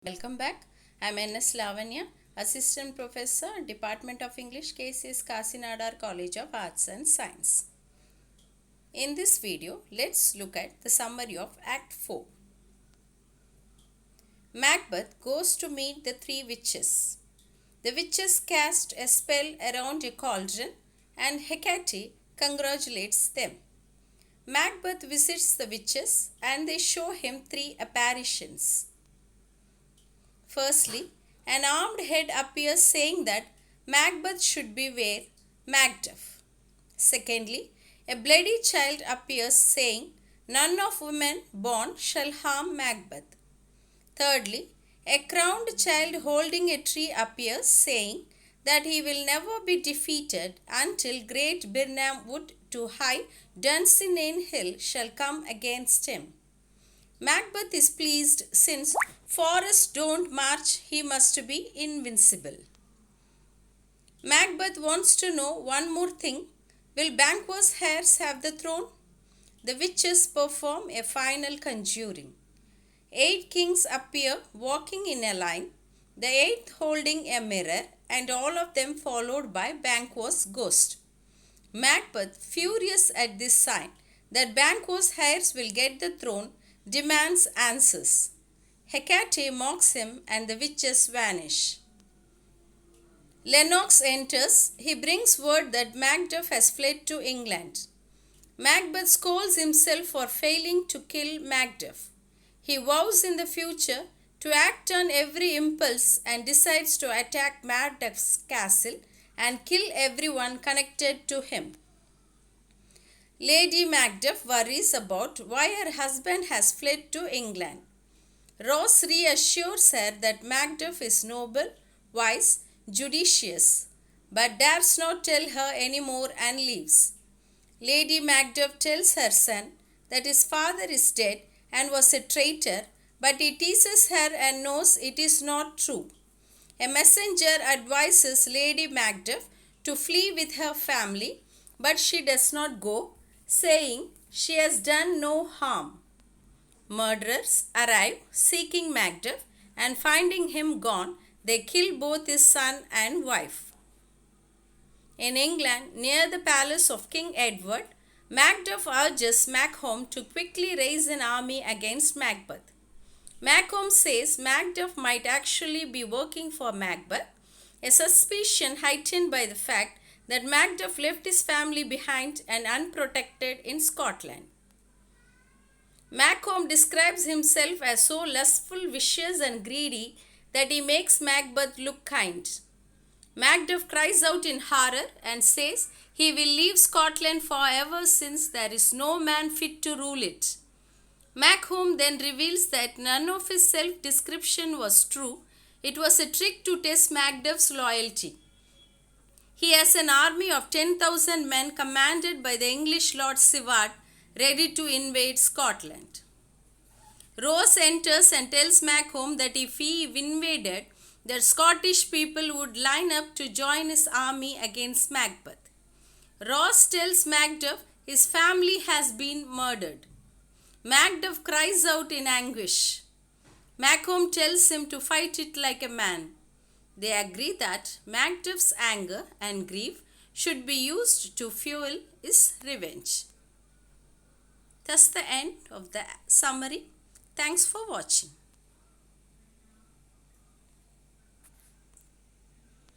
Welcome back. I'm NS Lavanya, Assistant Professor, Department of English, KCS Kasinadar College of Arts and Science. In this video, let's look at the summary of Act 4. Macbeth goes to meet the three witches. The witches cast a spell around a cauldron and Hecate congratulates them. Macbeth visits the witches and they show him three apparitions. Firstly, an armed head appears saying that Macbeth should beware Macduff. Secondly, a bloody child appears saying, "None of women born shall harm Macbeth." Thirdly, a crowned child holding a tree appears saying that he will never be defeated until great Birnam Wood to high Dunsinane Hill shall come against him. Macbeth is pleased since forests don't march, he must be invincible. Macbeth wants to know one more thing. Will Banquo's heirs have the throne? The witches perform a final conjuring. 8 kings appear walking in a line, the 8th holding a mirror, and all of them followed by Banquo's ghost. Macbeth, furious at this sign that Banquo's heirs will get the throne, demands answers. Hecate mocks him and the witches vanish. Lennox enters. He brings word that Macduff has fled to England. Macbeth scolds himself for failing to kill Macduff. He vows in the future to act on every impulse and decides to attack Macduff's castle and kill everyone connected to him. Lady Macduff worries about why her husband has fled to England. Ross reassures her that Macduff is noble, wise, judicious, but dares not tell her any more and leaves. Lady Macduff tells her son that his father is dead and was a traitor, but he teases her and knows it is not true. A messenger advises Lady Macduff to flee with her family, but she does not go, saying she has done no harm. Murderers arrive seeking Macduff and finding him gone, they kill both his son and wife. In England, near the palace of King Edward, Macduff urges Macomb to quickly raise an army against Macbeth. Macomb says Macduff might actually be working for Macbeth, a suspicion heightened by the fact that Macduff left his family behind and unprotected in Scotland. Macomb describes himself as so lustful, vicious and greedy that he makes Macbeth look kind. Macduff cries out in horror and says he will leave Scotland forever since there is no man fit to rule it. Macomb then reveals that none of his self-description was true. It was a trick to test Macduff's loyalty. He has an army of 10,000 men commanded by the English Lord Siward, ready to invade Scotland. Ross enters and tells Macomb that if he invaded, the Scottish people would line up to join his army against Macbeth. Ross tells Macduff his family has been murdered. Macduff cries out in anguish. Macomb tells him to fight it like a man. They agree that Macduff's anger and grief should be used to fuel his revenge. Thus the end of the summary. Thanks for watching.